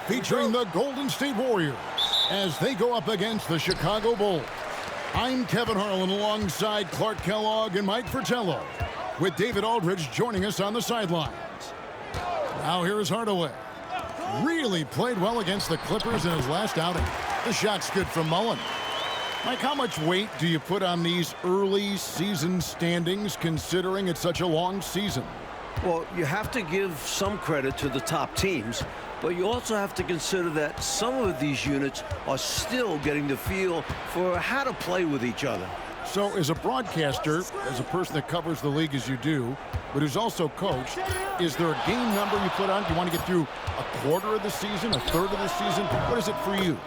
featuring the Golden State Warriors as they go up against the Chicago Bulls. I'm Kevin Harlan alongside Clark Kellogg and Mike Fratello, with David Aldridge joining us on the sidelines. Now here is Hardaway. Really played well against the Clippers in his last outing. The shot's good from Mullen. Mike, how much weight do you put on these early season standings considering it's such a long season? Well, you have to give some credit to the top teams, but you also have to consider that some of these units are still getting the feel for how to play with each other. So as a broadcaster, as a person that covers the league as you do, but who's also coached, is there a game number you put on? Do you want to get through a quarter of the season, a third of the season? What is it for you?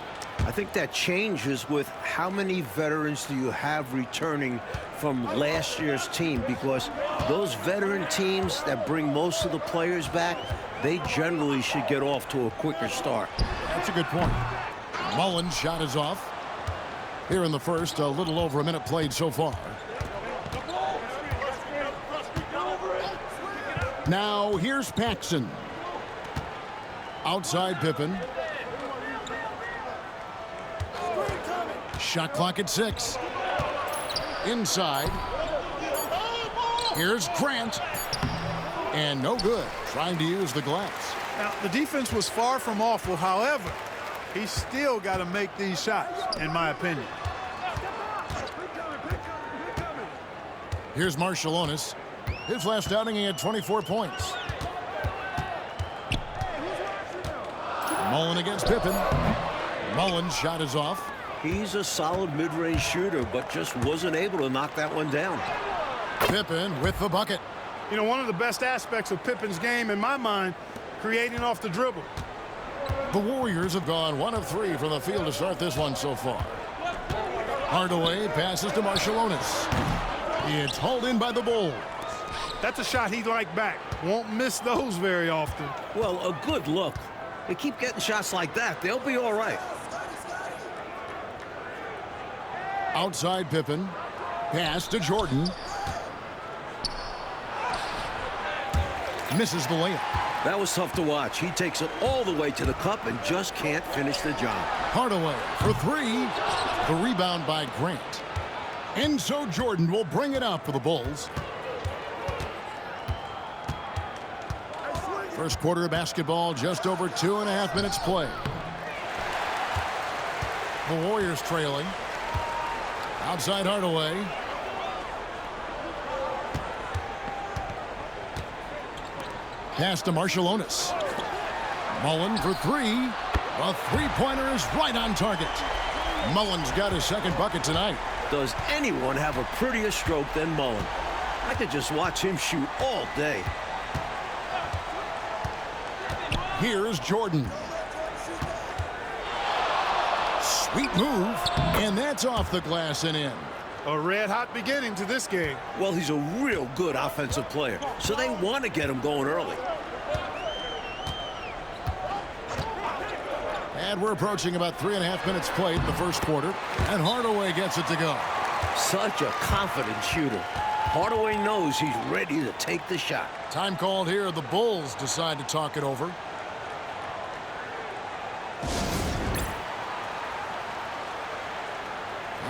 I think that changes with how many veterans do you have returning from last year's team, because those veteran teams that bring most of the players back, they generally should get off to a quicker start. That's a good point. Mullen's shot is off. Here in the first, a little over a minute played so far. Now here's Paxson. Outside Pippen. Shot clock at 6. Inside. Here's Grant. And no good. Trying to use the glass. Now, the defense was far from awful. However, he's still got to make these shots, in my opinion. Here's Marciulionis. His last outing, he had 24 points. Mullen against Pippen. Mullen's shot is off. He's a solid mid-range shooter, but just wasn't able to knock that one down. Pippen with the bucket. You know, one of the best aspects of Pippen's game, in my mind, creating off the dribble. The Warriors have gone 1 of 3 from the field to start this one so far. Hardaway passes to Marciulionis. It's hauled in by the Bulls. That's a shot he'd like back. Won't miss those very often. Well, a good look. They keep getting shots like that, they'll be all right. Outside Pippen. Pass to Jordan. Misses the layup. That was tough to watch. He takes it all the way to the cup and just can't finish the job. Hardaway for 3. The rebound by Grant. And so Jordan will bring it out for the Bulls. First quarter of basketball, just over 2.5 minutes play. The Warriors trailing. Outside Hardaway. Pass to Marciulionis. Mullen for 3. A three-pointer is right on target. Mullen's got his second bucket tonight. Does anyone have a prettier stroke than Mullen? I could just watch him shoot all day. Here's Jordan. Sweet move, and that's off the glass and in. A red-hot beginning to this game. Well, he's a real good offensive player, so they want to get him going early. And we're approaching about 3.5 minutes played in the first quarter, and Hardaway gets it to go. Such a confident shooter. Hardaway knows he's ready to take the shot. Time called here. The Bulls decide to talk it over.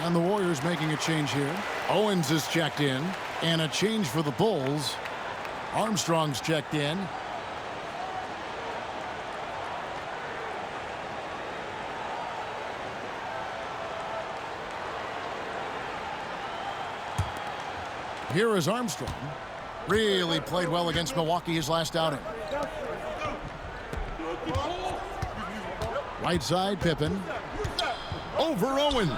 And the Warriors making a change here. Owens is checked in. And a change for the Bulls. Armstrong's checked in. Here is Armstrong. Really played well against Milwaukee his last outing. Right side, Pippen. Over Owens.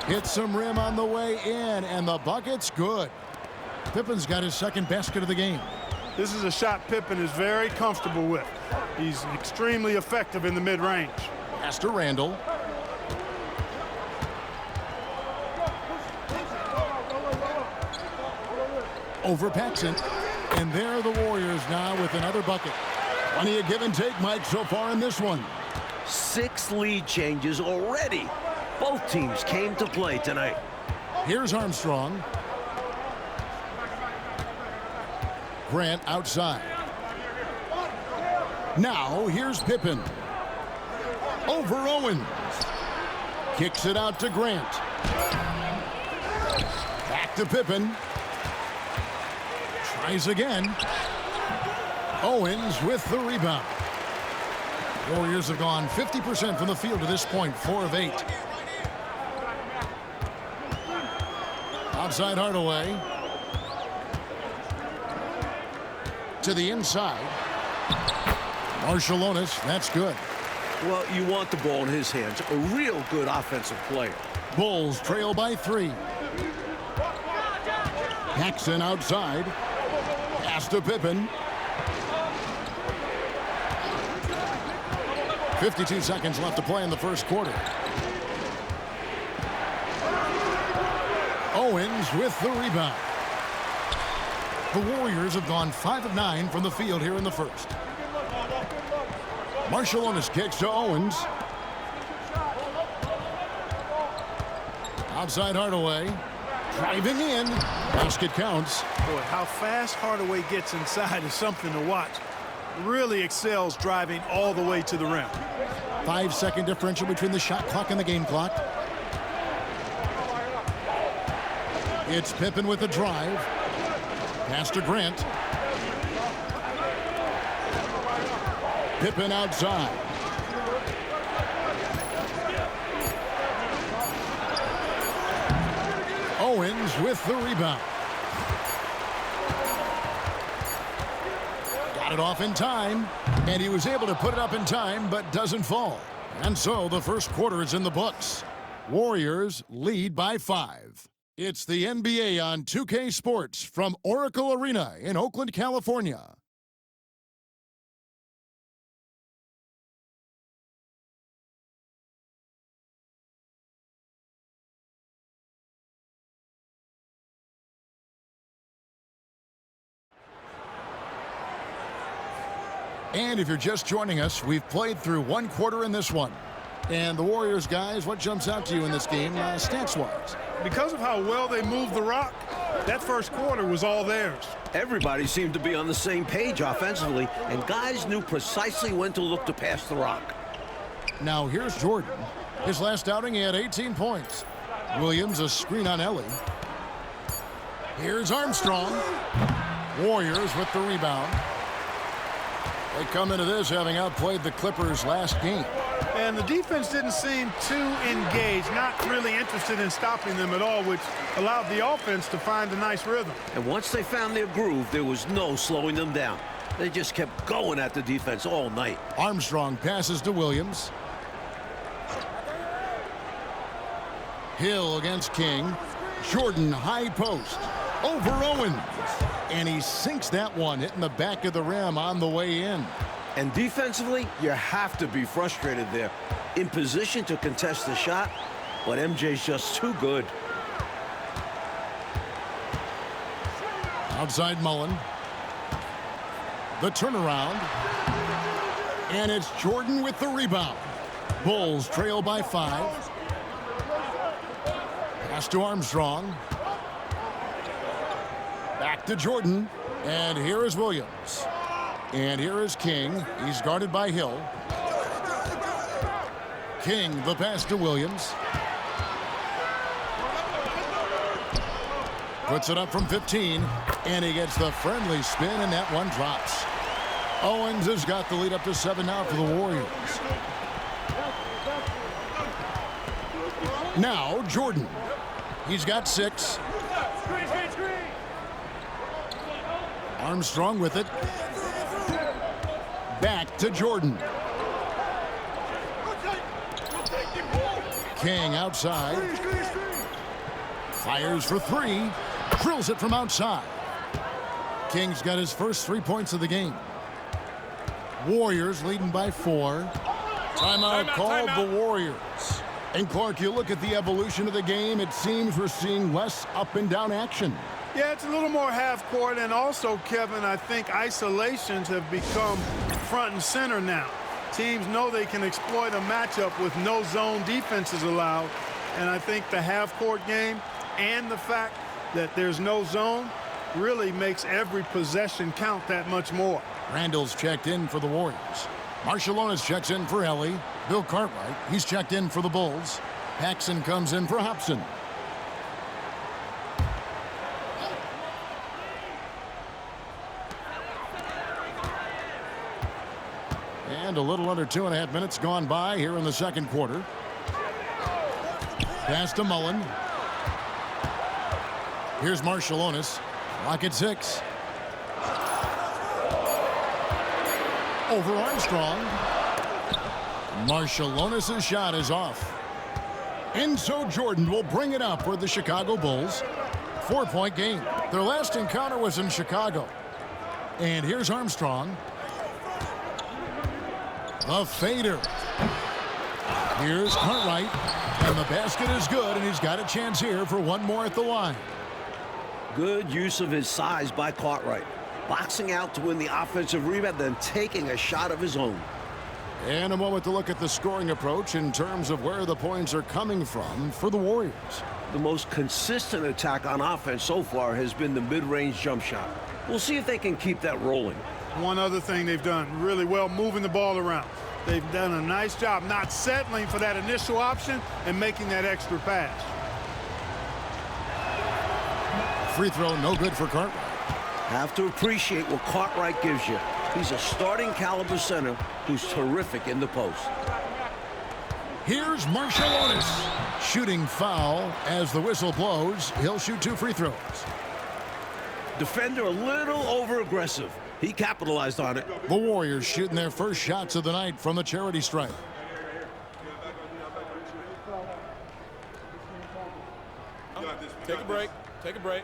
Hits some rim on the way in, and the bucket's good. Pippen's got his second basket of the game. This is a shot Pippen is very comfortable with. He's extremely effective in the mid-range. Pass to Randall. Over Paxson. And there are the Warriors now with another bucket. Plenty of give and take, Mike, so far in this one. 6 lead changes already. Both teams came to play tonight. Here's Armstrong. Grant outside. Now here's Pippen. Over Owens. Kicks it out to Grant. Back to Pippen. Tries again. Owens with the rebound. Warriors have gone 50% from the field to this point, 4 of 8. Outside Hardaway. To the inside. Marciulionis, that's good. Well, you want the ball in his hands. A real good offensive player. Bulls trail by 3. Paxson outside. Pass to Pippen. 52 seconds left to play in the first quarter. Owens with the rebound. The Warriors have gone 5 of 9 from the field here in the first. Marciulionis kicks to Owens. Outside Hardaway. Driving in. Basket counts. Boy, how fast Hardaway gets inside is something to watch. Really excels driving all the way to the rim. 5-second differential between the shot clock and the game clock. It's Pippen with the drive. Pass to Grant. Pippen outside. Owens with the rebound. Got it off in time, and he was able to put it up in time, but doesn't fall. And so the first quarter is in the books. Warriors lead by 5. It's the NBA on 2K Sports from Oracle Arena in Oakland, California. And if you're just joining us, we've played through 1 quarter in this one. And the Warriors, guys, what jumps out to you in this game, stats-wise? Because of how well they moved the rock, that first quarter was all theirs. Everybody seemed to be on the same page offensively, and guys knew precisely when to look to pass the rock. Now here's Jordan. His last outing, he had 18 points. Williams, a screen on Ellie. Here's Armstrong. Warriors with the rebound. They come into this having outplayed the Clippers last game. And the defense didn't seem too engaged, not really interested in stopping them at all, which allowed the offense to find a nice rhythm. And once they found their groove, there was no slowing them down. They just kept going at the defense all night. Armstrong passes to Williams. Hill against King. Jordan high post. Over Owens. And he sinks that one, hitting the back of the rim on the way in. And defensively, you have to be frustrated there. In position to contest the shot, but MJ's just too good. Outside Mullen. The turnaround. And it's Jordan with the rebound. Bulls trail by 5. Pass to Armstrong. Back to Jordan. And here is Williams. And here is King. He's guarded by Hill. King, the pass to Williams. Puts it up from 15. And he gets the friendly spin, and that one drops. Owens has got the lead up to 7 now for the Warriors. Now, Jordan. He's got 6. Armstrong with it. Back to Jordan. King outside. Fires for 3. Drills it from outside. King's got his first 3 points of the game. Warriors leading by 4. Timeout called the Warriors. And Clark, you look at the evolution of the game, it seems we're seeing less up and down action. Yeah, it's a little more half court, and also, Kevin, I think isolations have become front and center now. Teams know they can exploit a matchup with no zone defenses allowed, and I think the half court game and the fact that there's no zone really makes every possession count that much more. Randall's checked in for the Warriors. Marciulionis checks in for Ellie. Bill Cartwright, he's checked in for the Bulls. Paxson comes in for Hobson. And a little under 2.5 minutes gone by here in the second quarter. Pass to Mullen. Here's Marciulionis. Clock at 6. Over Armstrong. Marciulionis' shot is off. Enzo Jordan will bring it up for the Chicago Bulls. 4-point game. Their last encounter was in Chicago. And here's Armstrong. A fader. Here's Cartwright. And the basket is good, and he's got a chance here for one more at the line. Good use of his size by Cartwright. Boxing out to win the offensive rebound, then taking a shot of his own. And a moment to look at the scoring approach in terms of where the points are coming from for the Warriors. The most consistent attack on offense so far has been the mid-range jump shot. We'll see if they can keep that rolling. One other thing they've done really well, moving the ball around. They've done a nice job not settling for that initial option and making that extra pass. Free throw no good for Cartwright. Have to appreciate what Cartwright gives you. He's a starting caliber center who's terrific in the post. Here's Marciulionis. Shooting foul as the whistle blows. He'll shoot 2 free throws. Defender a little over-aggressive. He capitalized on it. The Warriors shooting their first shots of the night from the charity stripe. Take a break. Take a break.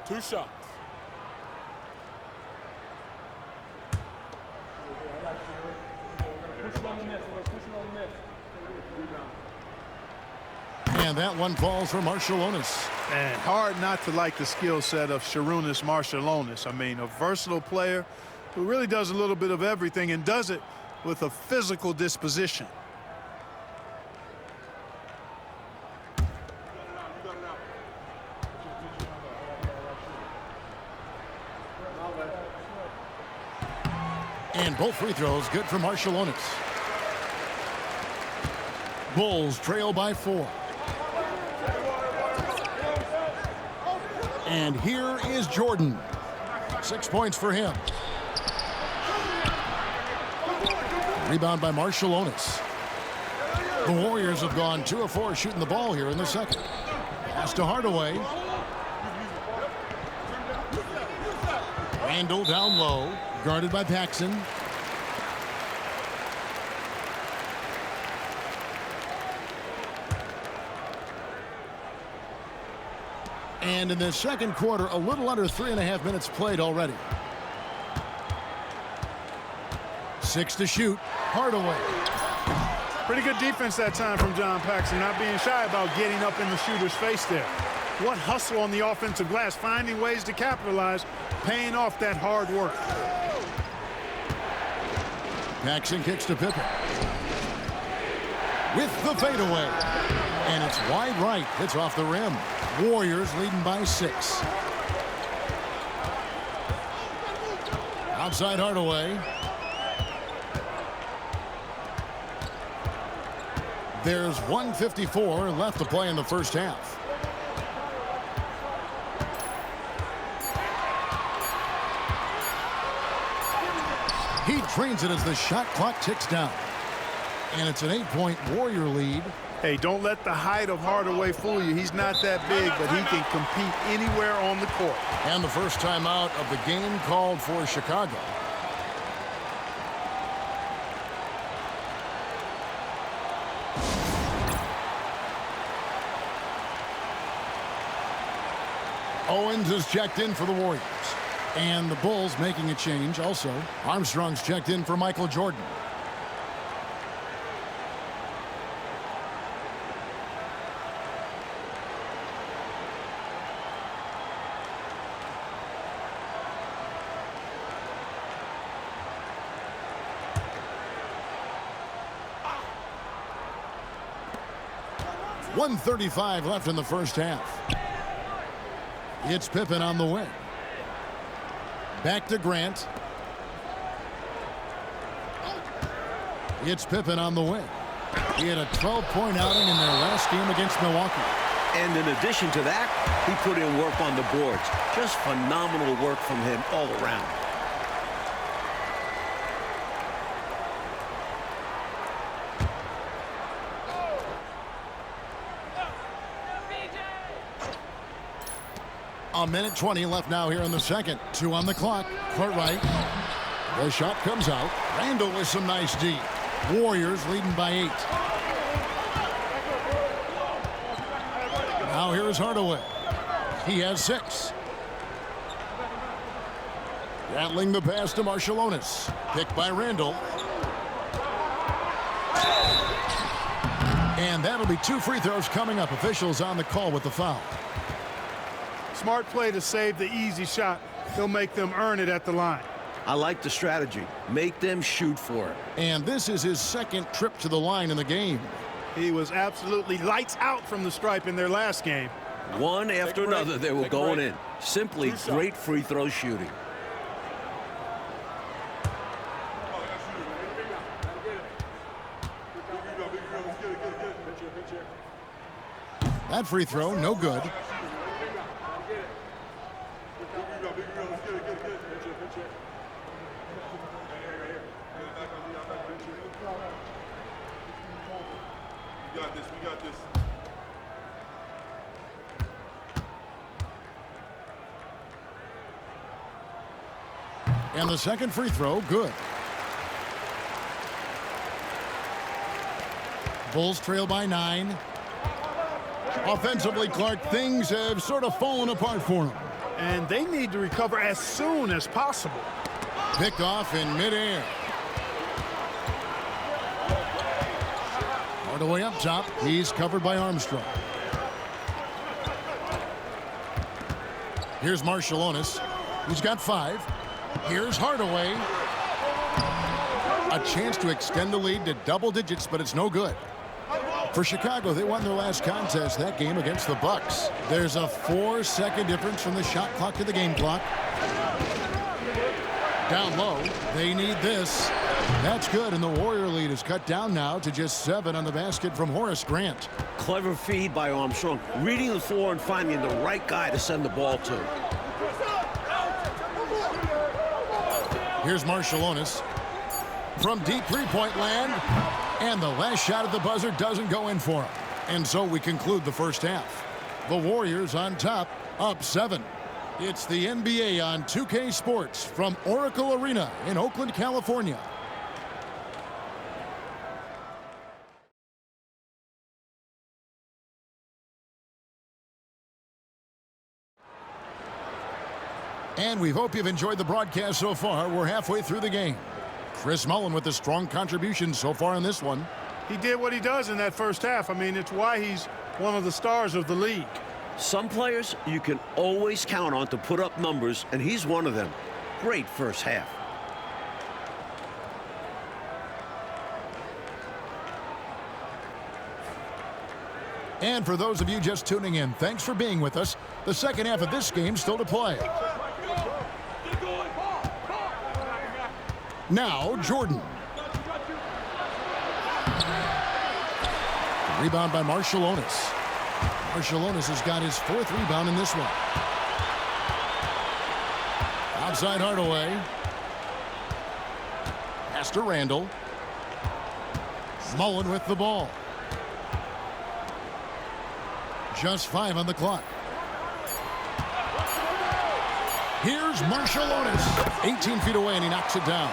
2 shots. And that one falls for Marciulionis. And hard not to like the skill set of Sarunas Marciulionis. I mean, a versatile player who really does a little bit of everything and does it with a physical disposition. And both free throws good for Marciulionis. Bulls trail by 4. And here is Jordan. 6 points for him. Rebound by Marciulionis. The Warriors have gone 2 of 4 shooting the ball here in the second. Pass to Hardaway. Randall down low, guarded by Paxson. And in the second quarter, a little under 3.5 minutes played already. 6 to shoot. Hardaway. Pretty good defense that time from John Paxson, not being shy about getting up in the shooter's face there. What hustle on the offensive glass, finding ways to capitalize, paying off that hard work. Paxson kicks to Pippen. With the fadeaway. And it's wide right. Hits off the rim. Warriors leading by 6. Outside Hardaway. There's 1:54 left to play in the first half. He drains it as the shot clock ticks down. And it's an 8-point Warrior lead. Hey, don't let the height of Hardaway fool you. He's not that big, but he can compete anywhere on the court. And the first timeout of the game called for Chicago. Owens is checked in for the Warriors. And the Bulls making a change also. Armstrong's checked in for Michael Jordan. .135 left in the first half. It's Pippen on the wing. Back to Grant. It's Pippen on the wing. He had a 12-point outing in their last game against Milwaukee. And in addition to that, he put in work on the boards. Just phenomenal work from him all around. A minute 20 left now here in the second. 2 on the clock. Court right. The shot comes out. Randall with some nice D. Warriors leading by 8. Now here's Hardaway. He has 6. Rattling the pass to Marciulionis. Picked by Randall. And that'll be 2 free throws coming up. Officials on the call with the foul. Smart play to save the easy shot. He'll make them earn it at the line. I like the strategy. Make them shoot for it. And this is his second trip to the line in the game. He was absolutely lights out from the stripe in their last game. One after another, they were going in. Simply great free throw shooting. That free throw, no good. We got this. And the second free throw, good. Bulls trail by 9. Offensively, Clark, things have sort of fallen apart for them. And they need to recover as soon as possible. Picked off in midair. Hardaway up top. He's covered by Armstrong. Here's Marciulionis. He's got 5. Here's Hardaway. A chance to extend the lead to double digits, but it's no good. For Chicago, they won their last contest, that game against the Bucks. There's a 4-second difference from the shot clock to the game clock. Down low, they need this. That's good, and the Warrior lead is cut down now to just 7 on the basket from Horace Grant. Clever feed by Armstrong, reading the floor and finding the right guy to send the ball to. Here's Marciulionis from deep three-point land, and the last shot at the buzzer doesn't go in for him. And so we conclude the first half. The Warriors on top, up 7. It's the NBA on 2K Sports from Oracle Arena in Oakland, California. And we hope you've enjoyed the broadcast so far. We're halfway through the game. Chris Mullin with a strong contribution so far in this one. He did what he does in that first half. I mean, it's why he's one of the stars of the league. Some players you can always count on to put up numbers, and he's one of them. Great first half. And for those of you just tuning in, thanks for being with us. The second half of this game still to play. Now, Jordan. Rebound by Marciulionis. Marciulionis has got his 4th rebound in this one. Outside Hardaway. Pass to Randall. Mullin with the ball. Just 5 on the clock. Here's Marciulionis. 18 feet away, and he knocks it down.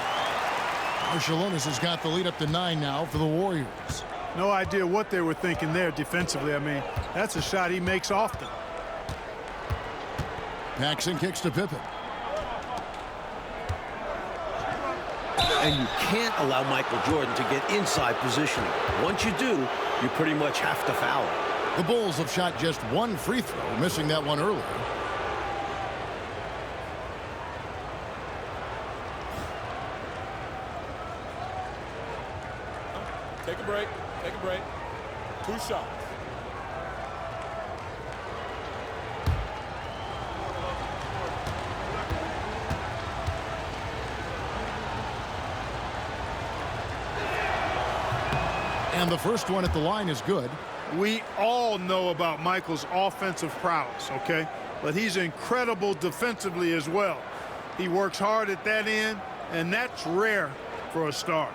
Marciulionis has got the lead up to 9 now for the Warriors. No idea what they were thinking there defensively. I mean, that's a shot he makes often. Paxson kicks to Pippen. And you can't allow Michael Jordan to get inside positioning. Once you do, you pretty much have to foul him. The Bulls have shot just 1 free throw, missing that one earlier. Take a break. Take a break. 2 shots. And the first one at the line is good. We all know about Michael's offensive prowess, okay? But he's incredible defensively as well. He works hard at that end, and that's rare for a star.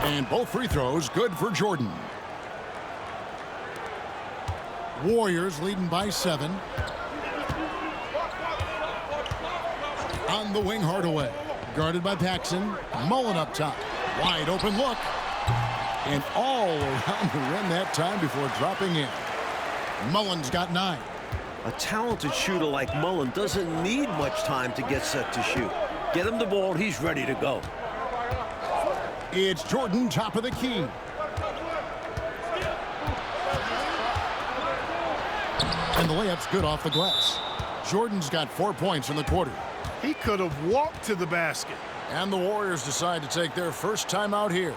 And both free throws good for Jordan. Warriors leading by 7. On the wing, Hardaway. Guarded by Paxson. Mullen up top. Wide open look. And all around the rim that time before dropping in. Mullen's got 9. A talented shooter like Mullen doesn't need much time to get set to shoot. Get him the ball, he's ready to go. It's Jordan, top of the key. And the layup's good off the glass. Jordan's got 4 points in the quarter. He could have walked to the basket. And the Warriors decide to take their first time out here.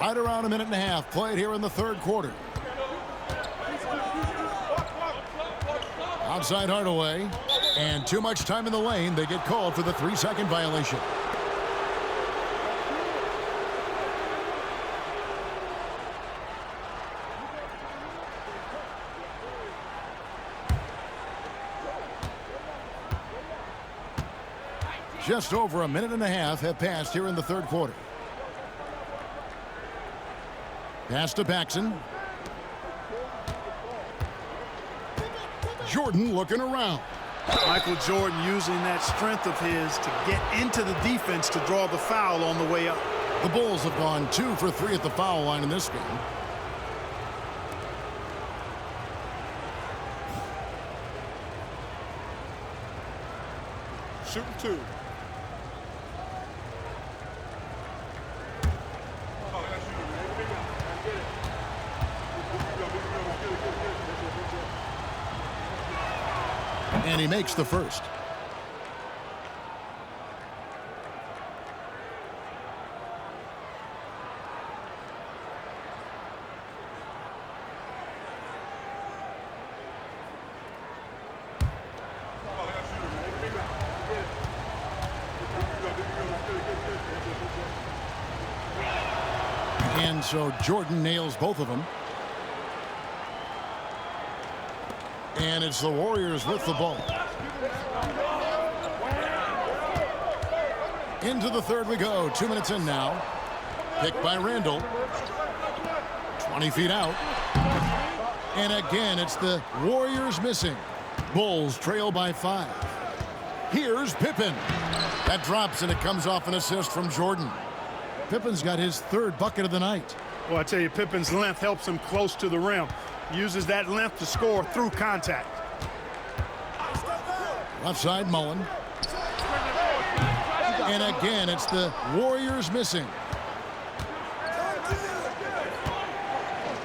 Right around a minute and a half played here in the third quarter. Outside Hardaway. And too much time in the lane. They get called for the 3-second violation. Just over a minute and a half have passed here in the third quarter. Pass to Paxson. Jordan looking around. Michael Jordan using that strength of his to get into the defense to draw the foul on the way up. The Bulls have gone 2 for 3 at the foul line in this game. Shooting 2. And he makes the first. And so Jordan nails both of them. And it's the Warriors with the ball. Into the third we go. 2 minutes in now. Picked by Randall. 20 feet out. And again, it's the Warriors missing. Bulls trail by 5. Here's Pippen. That drops, and it comes off an assist from Jordan. Pippen's got his 3rd bucket of the night. Well, I tell you, Pippen's length helps him close to the rim. Uses that length to score through contact. Left side, Mullen. And again, it's the Warriors missing.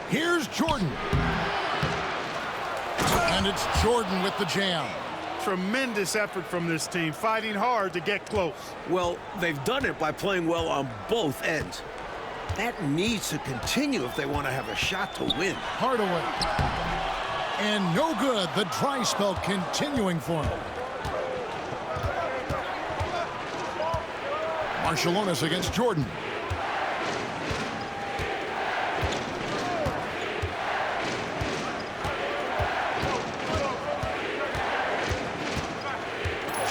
Here's Jordan. And it's Jordan with the jam. Tremendous effort from this team, fighting hard to get close. Well, they've done it by playing well on both ends. That needs to continue if they want to have a shot to win. Hardaway. And no good. The dry spell continuing for him. Marciulionis against Jordan.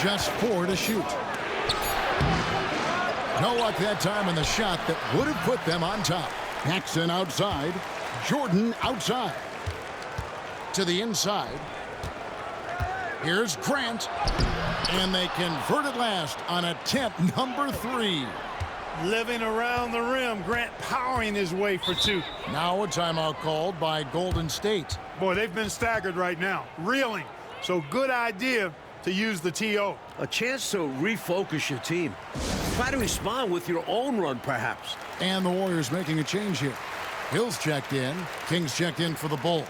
Just 4 to shoot. No luck that time in the shot that would have put them on top. Paxson outside. Jordan outside. To the inside. Here's Grant. And they convert at last on attempt number 3. Living around the rim, Grant powering his way for 2. Now a timeout called by Golden State. Boy, they've been staggered right now. Reeling. So good idea to use the TO. A chance to refocus your team. Try to respond with your own run, perhaps. And the Warriors making a change here. Hill's checked in. King's checked in for the Bulls.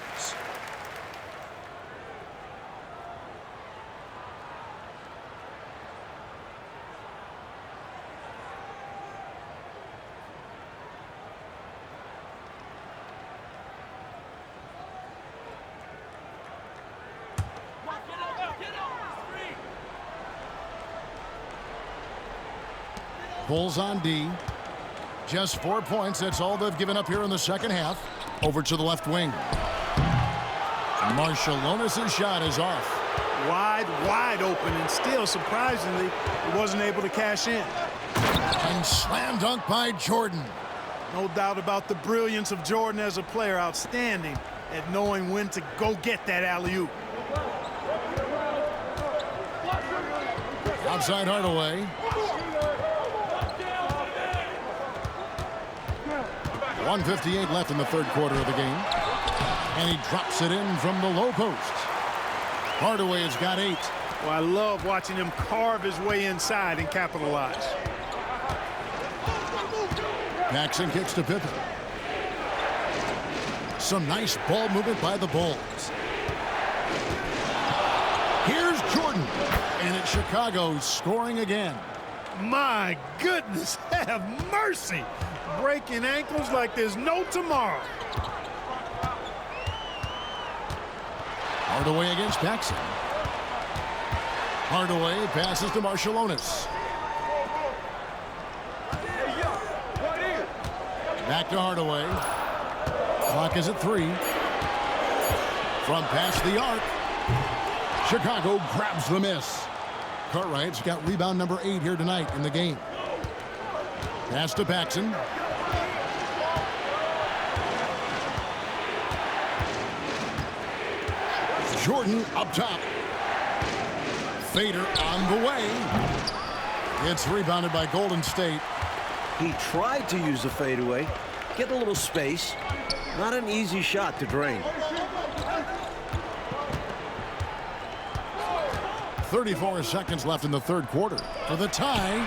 Bulls on D. Just 4 points. That's all they've given up here in the second half. Over to the left wing. Marciulionis' shot is off. Wide open, and still, surprisingly, he wasn't able to cash in. And slam dunk by Jordan. No doubt about the brilliance of Jordan as a player. Outstanding at knowing when to go get that alley-oop. Outside Hardaway. 1:58 left in the third quarter of the game. And he drops it in from the low post. Hardaway has got 8. Well, I love watching him carve his way inside and capitalize. Paxson kicks to Pippen. Some nice ball movement by the Bulls. Here's Jordan. And it's Chicago scoring again. My goodness, have mercy. Breaking ankles like there's no tomorrow. Hardaway against Paxson. Hardaway passes to Marciulionis. Back to Hardaway. Clock is at 3. From past the arc. Chicago grabs the miss. Cartwright's got rebound number 8 here tonight in the game. Pass to Paxson. Jordan up top. Fader on the way. It's rebounded by Golden State. He tried to use the fadeaway, get a little space. Not an easy shot to drain. 34 seconds left in the third quarter. For the tie,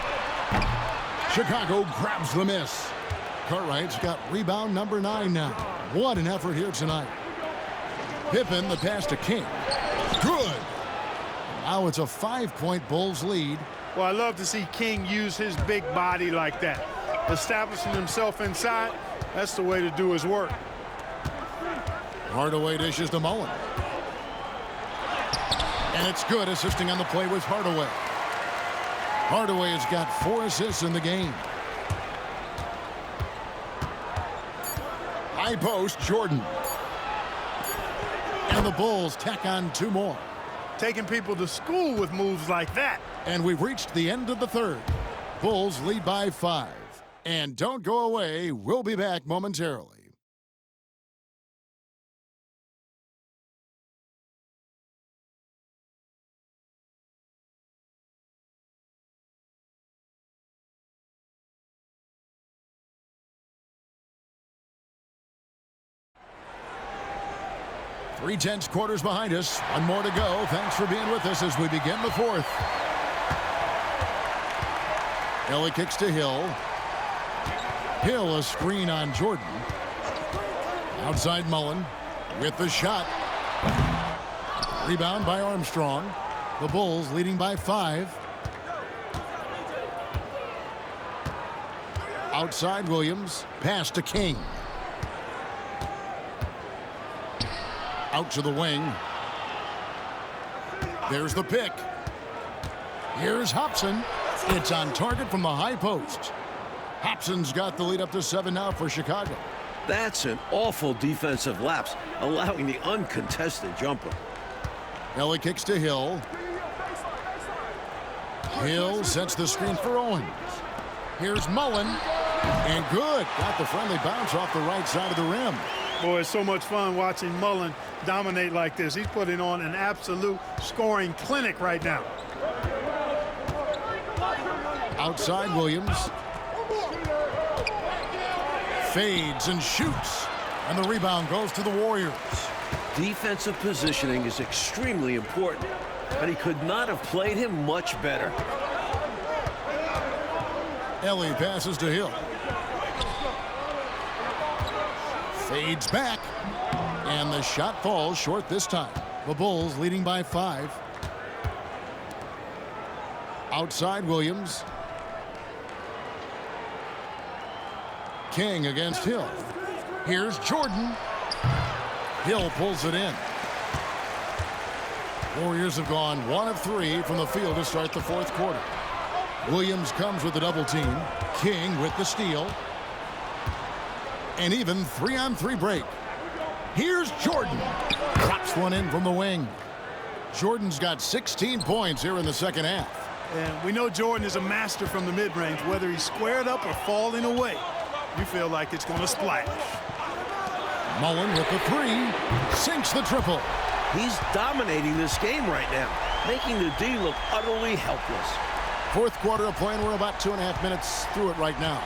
Chicago grabs the miss. Cartwright's got rebound number 9 now. What an effort here tonight. Pippen, the pass to King. Good. Now it's a 5-point Bulls lead. Well, I love to see King use his big body like that. Establishing himself inside, that's the way to do his work. Hardaway dishes to Mullen. And it's good, assisting on the play with Hardaway. Hardaway has got 4 assists in the game. High post, Jordan. And the Bulls tack on 2 more. Taking people to school with moves like that. And we've reached the end of the third. Bulls lead by 5. And don't go away. We'll be back momentarily. Three-tenths quarters behind us. 1 more to go. Thanks for being with us as we begin the fourth. Ellie kicks to Hill. Hill a screen on Jordan. Outside Mullen with the shot. Rebound by Armstrong. The Bulls leading by 5. Outside Williams. Pass to King. Out to the wing. There's the pick. Here's Hobson. It's on target from the high post. Hobson's got the lead up to 7 now for Chicago. That's an awful defensive lapse, allowing the uncontested jumper. Ellie kicks to Hill. Hill sets the screen for Owens. Here's Mullen. And good. Got the friendly bounce off the right side of the rim. Boy, it's so much fun watching Mullen dominate like this. He's putting on an absolute scoring clinic right now. Outside Williams. Fades and shoots. And the rebound goes to the Warriors. defensive positioning is extremely important, and he could not have played him much better. Ellie passes to Hill. Fades back. And the shot falls short this time. The Bulls leading by 5. Outside Williams. King against Hill. Here's Jordan. Hill pulls it in. Warriors have gone 1 of 3 from the field to start the 4th quarter. Williams comes with the double team. King with the steal. An even 3-on-3 break. Here's Jordan. Drops one in from the wing. Jordan's got 16 points here in the second half. And we know Jordan is a master from the mid-range. Whether he's squared up or falling away, you feel like it's going to splash. Mullen with the 3. Sinks the triple. He's dominating this game right now, making the D look utterly helpless. 4th quarter of play, and we're about 2.5 minutes through it right now.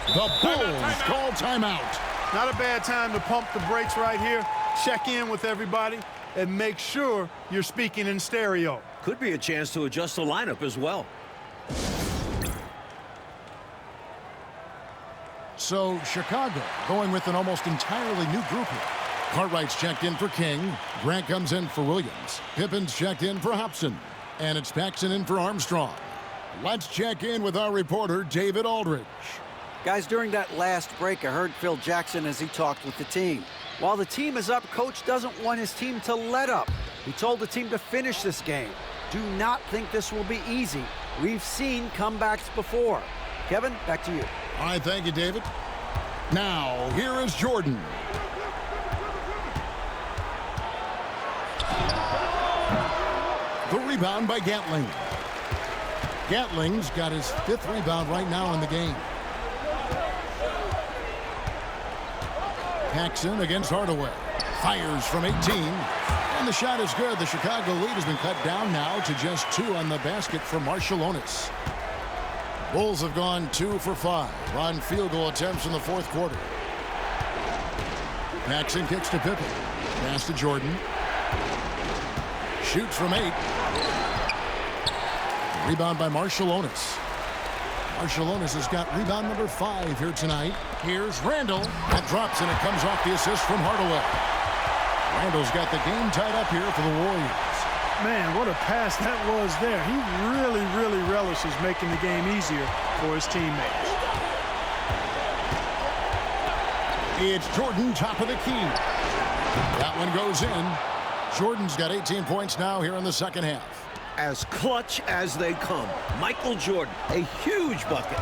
The Bulls call timeout. Not a bad time to pump the brakes right here. Check in with everybody and make sure you're speaking in stereo. Could be a chance to adjust the lineup as well. So Chicago going with an almost entirely new group here. Cartwright's checked in for King. Grant comes in for Williams. Pippen's checked in for Hobson. And it's Paxson in for Armstrong. Let's check in with our reporter, David Aldridge. Guys, during that last break, I heard Phil Jackson as he talked with the team. While the team is up, Coach doesn't want his team to let up. He told the team to finish this game. Do not think this will be easy. We've seen comebacks before. Kevin, back to you. All right, thank you, David. Now, here is Jordan. The rebound by Gatling. Gatling's got his 5th rebound right now in the game. Paxson against Hardaway. Fires from 18. And the shot is good. The Chicago lead has been cut down now to just 2 on the basket for Marciulionis. Bulls have gone 2 for 5 on field goal attempts in the 4th quarter. Paxson kicks to Pippen. Pass to Jordan. Shoots from 8. Rebound by Marciulionis. Marciulionis has got rebound number 5 here tonight. Here's Randall. That drops, and it comes off the assist from Hardaway. Randall's got the game tied up here for the Warriors. Man, what a pass that was there. He really relishes making the game easier for his teammates. It's Jordan, top of the key. That one goes in. Jordan's got 18 points now here in the second half. As clutch as they come. Michael Jordan, a huge bucket.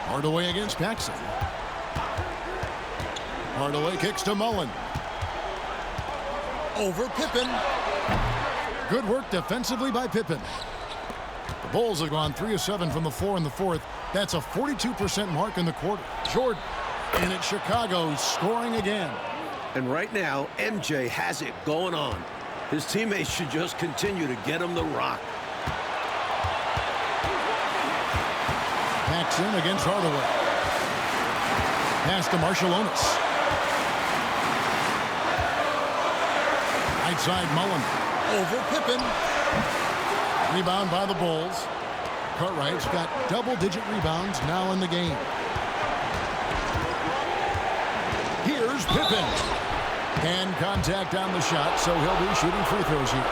Hardaway against Paxson. Hardaway kicks to Mullen. Over Pippen. Good work defensively by Pippen. The Bulls have gone 3 of 7 from the floor in the 4th. That's a 42% mark in the quarter. Jordan, and it's Chicago scoring again. And right now, MJ has it going on. His teammates should just continue to get him the rock. Paxson against Hardaway. Pass to Marciulionis. Right side Mullen. Over Pippen. Rebound by the Bulls. Cartwright's got double-digit rebounds now in the game. Here's Pippen. And contact on the shot, so he'll be shooting free throws here.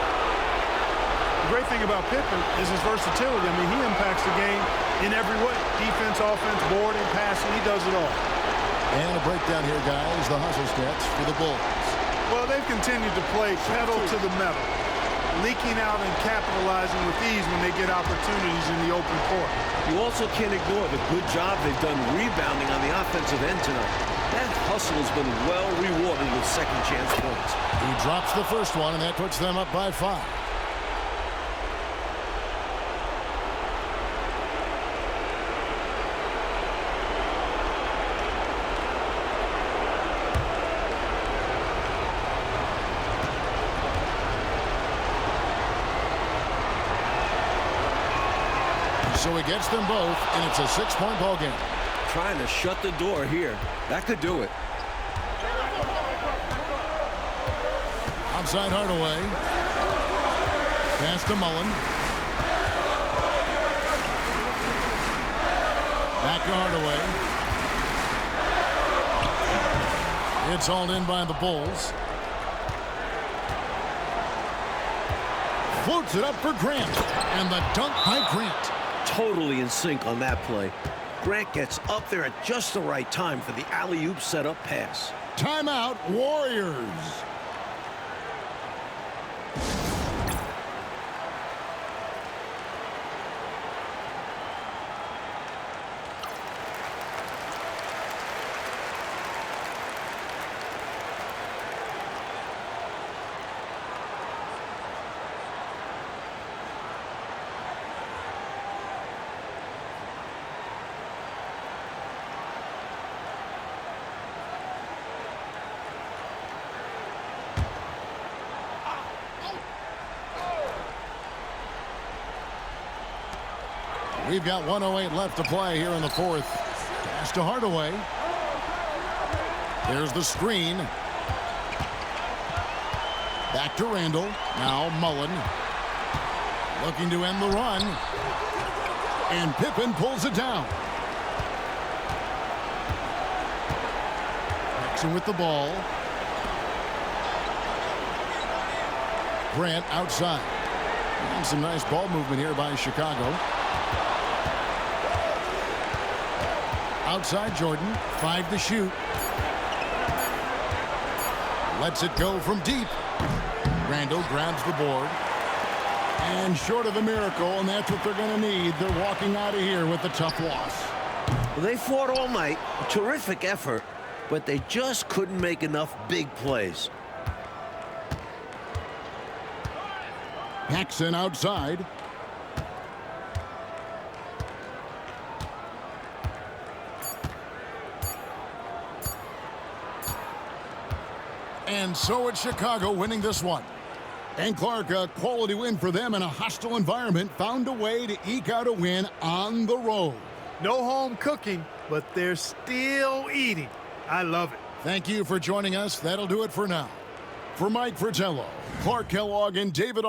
The great thing about Pippen is his versatility. I mean, he impacts the game in every way. Defense, offense, boarding, passing, he does it all. And a breakdown here, guys. The hustle stats for the Bulls. Well, they've continued to play pedal to the metal, leaking out and capitalizing with ease when they get opportunities in the open court. You also can't ignore the good job they've done rebounding on the offensive end tonight. That hustle has been well rewarded with second chance points. He drops the first one, and that puts them up by 5. So he gets them both, and it's a 6-point ball game. trying to shut the door here. That could do it. Outside Hardaway. Pass to Mullen. Back to Hardaway. It's hauled in by the Bulls. Floats it up for Grant. And the dunk by Grant. Totally in sync on that play. Grant gets up there at just the right time for the alley-oop setup pass. Timeout, Warriors. We've got 1:08 left to play here in the fourth. Pass to Hardaway. There's the screen. Back to Randall. Now Mullen. Looking to end the run. And Pippen pulls it down. Jackson with the ball. Grant outside. And some nice ball movement here by Chicago. Outside Jordan, 5 to shoot. Lets it go from deep. Randall grabs the board. And short of a miracle, and that's what they're going to need. They're walking out of here with a tough loss. Well, they fought all night. Terrific effort, but they just couldn't make enough big plays. Paxson outside. And so it's Chicago winning this one. And Clark, a quality win for them in a hostile environment, found a way to eke out a win on the road. No home cooking, but they're still eating. I love it. Thank you for joining us. That'll do it for now. For Mike Fratello, Clark Kellogg, and David